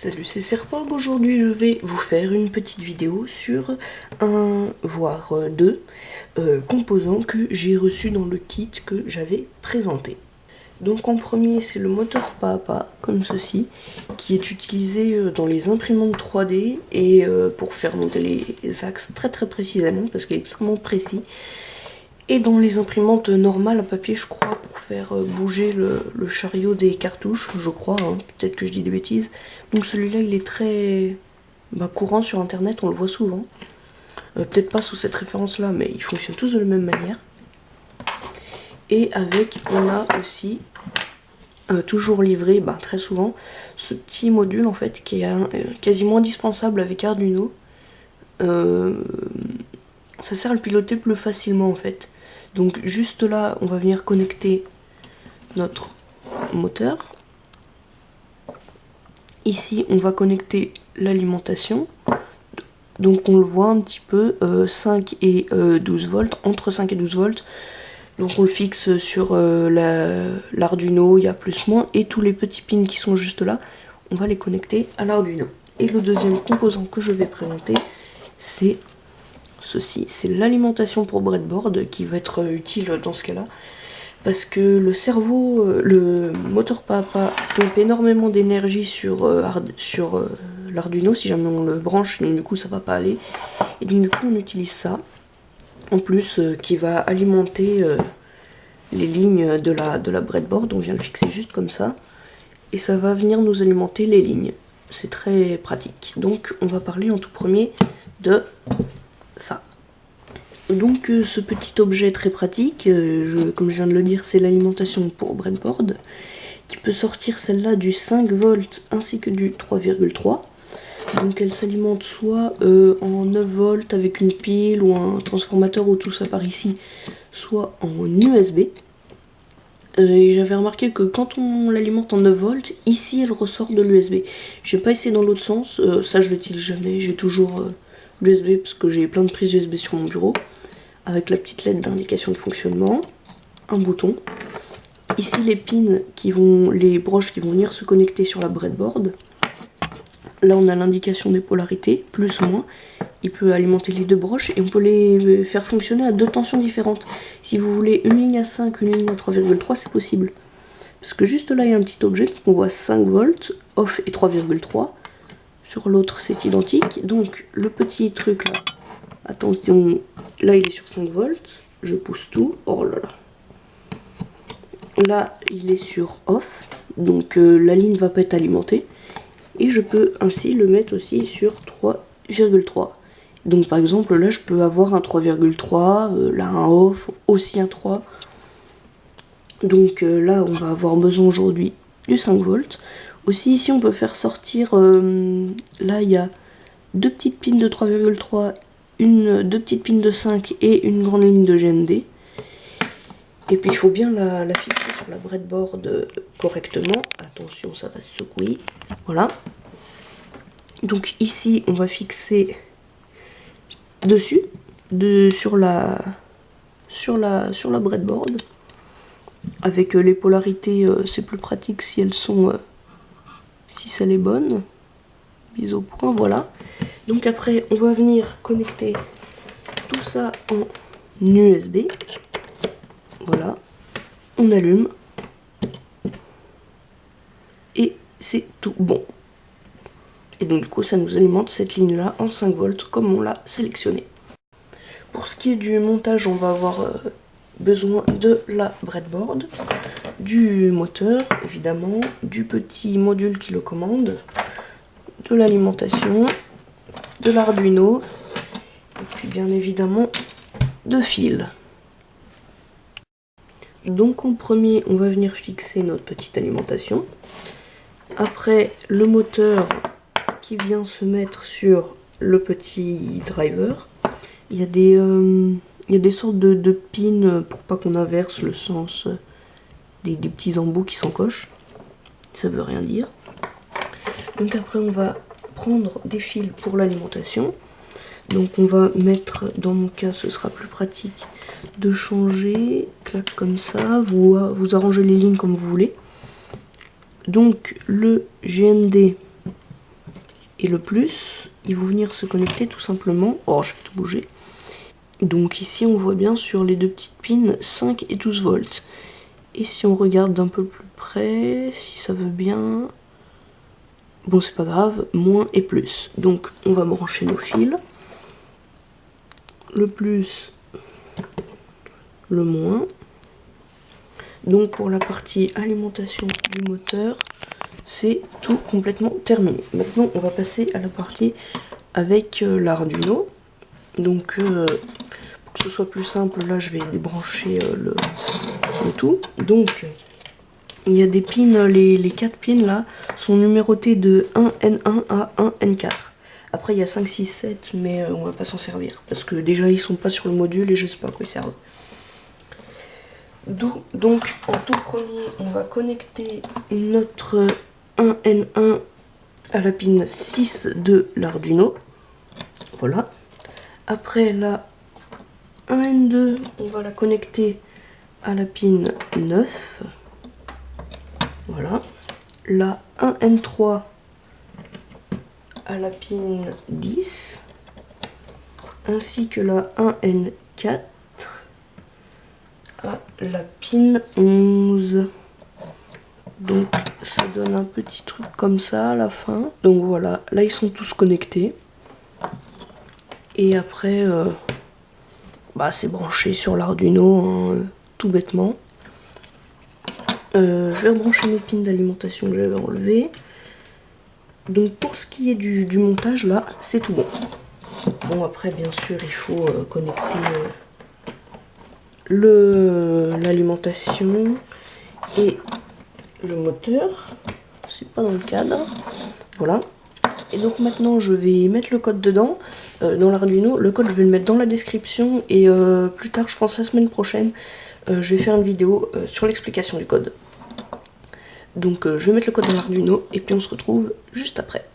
Salut, c'est Serpog. Aujourd'hui je vais vous faire une petite vidéo sur un, voire deux composants que j'ai reçus dans le kit que j'avais présenté. Donc en premier c'est le moteur pas à pas, comme ceci, qui est utilisé dans les imprimantes 3D et pour faire monter les axes très précisément parce qu'il est extrêmement précis. Et dans les imprimantes normales à papier, je crois, pour faire bouger le chariot des cartouches, je crois, hein, peut-être que je dis des bêtises. Donc celui-là, il est très courant sur internet, on le voit souvent. Peut-être pas sous cette référence-là, mais ils fonctionnent tous de la même manière. Et avec, on a aussi, toujours livré, très souvent, ce petit module en fait, qui est quasiment indispensable avec Arduino. Ça sert à le piloter plus facilement en fait. Donc juste là, on va venir connecter notre moteur. Ici, on va connecter l'alimentation. Donc on le voit un petit peu, 5 et 12 volts, entre 5 et 12 volts. Donc on le fixe sur l'Arduino, il y a plus-moins. Et tous les petits pins qui sont juste là, on va les connecter à l'Arduino. Et le deuxième composant que je vais présenter, c'est ceci, c'est l'alimentation pour breadboard qui va être utile dans ce cas-là. Parce que le cerveau, le moteur pas à pas pompe énormément d'énergie sur l'Arduino si jamais on le branche, donc du coup ça va pas aller. Et donc du coup on utilise ça, en plus qui va alimenter les lignes de la breadboard. On vient le fixer juste comme ça. Et ça va venir nous alimenter les lignes. C'est très pratique. Donc on va parler en tout premier de ça. Donc ce petit objet très pratique, comme je viens de le dire, c'est l'alimentation pour breadboard, qui peut sortir celle-là du 5 volts ainsi que du 3,3. Donc elle s'alimente soit en 9 volts avec une pile ou un transformateur ou tout ça par ici, soit en USB. Et j'avais remarqué que quand on l'alimente en 9 volts, ici elle ressort de l'USB. J'ai pas essayé dans l'autre sens, ça je l'utilise jamais, j'ai toujours l'USB parce que j'ai plein de prises USB sur mon bureau. Avec la petite lettre d'indication de fonctionnement, un bouton. Ici les pins les broches qui vont venir se connecter sur la breadboard. Là on a l'indication des polarités, plus ou moins. Il peut alimenter les deux broches et on peut les faire fonctionner à deux tensions différentes. Si vous voulez une ligne à 5, une ligne à 3,3, c'est possible. Parce que juste là il y a un petit objet, on voit 5 volts, off et 3,3. Sur l'autre c'est identique. Donc le petit truc là, attention, là il est sur 5 volts, je pousse tout, oh là là. Là il est sur off, donc la ligne va pas être alimentée. Et je peux ainsi le mettre aussi sur 3,3. Donc par exemple là je peux avoir un 3,3, là un off, aussi un 3. Donc là on va avoir besoin aujourd'hui du 5 volts. Aussi ici on peut faire sortir, là il y a deux petites pins de 3,3, deux petites pins de 5 et une grande ligne de GND. Et puis il faut bien la fixer sur la breadboard correctement. Attention, ça va se secouer. Voilà. Donc ici on va fixer dessus, sur la breadboard. Avec les polarités, c'est plus pratique si elles sont, si celle est bonne. Mise au point, voilà. Donc après on va venir connecter tout ça en USB. Voilà, on allume et c'est tout bon. Et donc du coup ça nous alimente cette ligne là en 5 volts comme on l'a sélectionné. Pour ce qui est du montage, on va avoir besoin de la breadboard, du moteur évidemment, du petit module qui le commande, de l'alimentation, de l'Arduino et puis bien évidemment de fils. Donc en premier on va venir fixer notre petite alimentation. Après le moteur qui vient se mettre sur le petit driver. Il y a des sortes de pins pour pas qu'on inverse le sens des petits embouts qui s'encochent. Ça veut rien dire. Donc après on va prendre des fils pour l'alimentation. Donc on va mettre, dans mon cas ce sera plus pratique de changer, clac comme ça, vous arrangez les lignes comme vous voulez. Donc le GND Et le plus, ils vont venir se connecter tout simplement. Oh, je vais tout bouger. Donc ici, on voit bien sur les deux petites pins 5 et 12 volts. Et si on regarde d'un peu plus près, si ça veut bien... Bon, c'est pas grave, moins et plus. Donc, on va brancher nos fils. Le plus, le moins. Donc, pour la partie alimentation du moteur, c'est tout complètement terminé. Maintenant, on va passer à la partie avec l'Arduino. Donc, pour que ce soit plus simple, là, je vais débrancher le tout. Donc, il y a des pins, les 4 pins là sont numérotés de 1N1 à 1N4. Après il y a 5, 6, 7 mais on va pas s'en servir parce que déjà ils sont pas sur le module et je sais pas à quoi ils servent. Donc en tout premier on va connecter notre 1N1 à la pin 6 de l'Arduino. Voilà. Après la 1N2 on va la connecter à la pin 9. Voilà, la 1N3 à la pin 10, ainsi que la 1N4 à la pin 11. Donc ça donne un petit truc comme ça à la fin. Donc voilà, là ils sont tous connectés. Et après, c'est branché sur l'Arduino, hein, tout bêtement. Je vais rebrancher mes pins d'alimentation que j'avais enlevés. Donc pour ce qui est du montage, là, c'est tout bon. Bon, après, bien sûr, il faut connecter l'alimentation et le moteur. C'est pas dans le cadre. Voilà. Et donc maintenant, je vais mettre le code dedans, dans l'Arduino. Le code, je vais le mettre dans la description. Et plus tard, je pense la semaine prochaine, je vais faire une vidéo sur l'explication du code. Donc je vais mettre le code dans l'Arduino et puis on se retrouve juste après.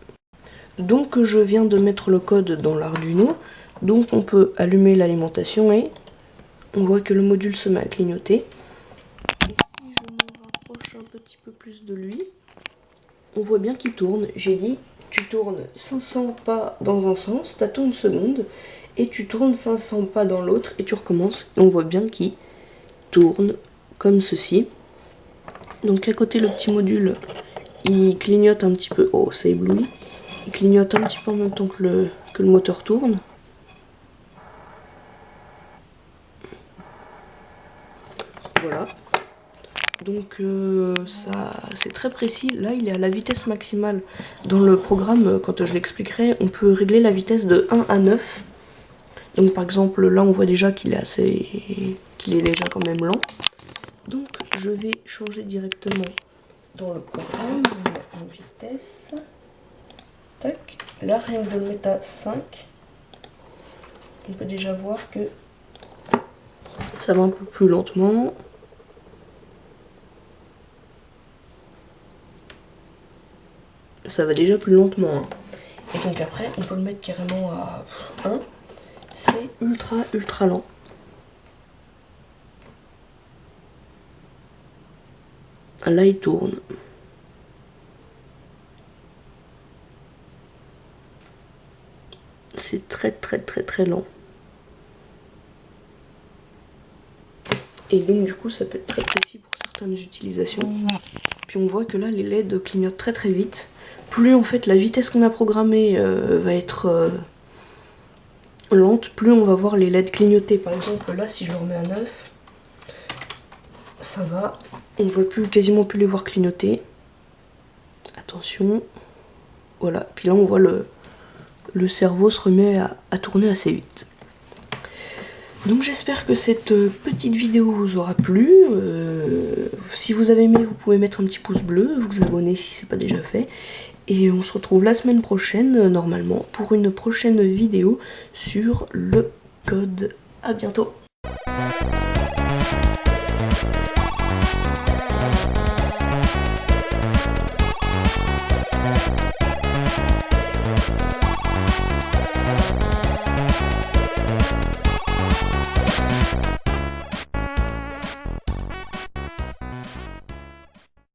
Donc je viens de mettre le code dans l'Arduino. Donc on peut allumer l'alimentation et on voit que le module se met à clignoter. Et si je me rapproche un petit peu plus de lui, on voit bien qu'il tourne. J'ai dit, tu tournes 500 pas dans un sens, t'attends une seconde, et tu tournes 500 pas dans l'autre et tu recommences. Et on voit bien qu'il tourne comme ceci. Donc à côté, le petit module, il clignote un petit peu. Oh, ça éblouit. Il clignote un petit peu en même temps que le moteur tourne. Voilà. Donc ça, c'est très précis. Là, il est à la vitesse maximale. Dans le programme, quand je l'expliquerai, on peut régler la vitesse de 1 à 9. Donc par exemple, là, on voit déjà qu'il est déjà quand même lent. Donc je vais changer directement dans le programme en vitesse. Tac. Là, rien que de le mettre à 5, on peut déjà voir que ça va un peu plus lentement. Ça va déjà plus lentement. Hein. Et donc après, on peut le mettre carrément à 1. C'est ultra lent. Là, il tourne. C'est très lent. Et donc du coup, ça peut être très précis pour certaines utilisations. Puis on voit que là, les LED clignotent très vite. Plus en fait la vitesse qu'on a programmée va être lente, plus on va voir les LED clignoter. Par exemple, là, si je le remets à 9, ça va. On ne voit quasiment plus les voir clignoter. Attention. Voilà. Puis là, on voit le cerveau se remet à tourner assez vite. Donc j'espère que cette petite vidéo vous aura plu. Si vous avez aimé, vous pouvez mettre un petit pouce bleu, vous abonner si ce n'est pas déjà fait. Et on se retrouve la semaine prochaine, normalement, pour une prochaine vidéo sur le code. À bientôt.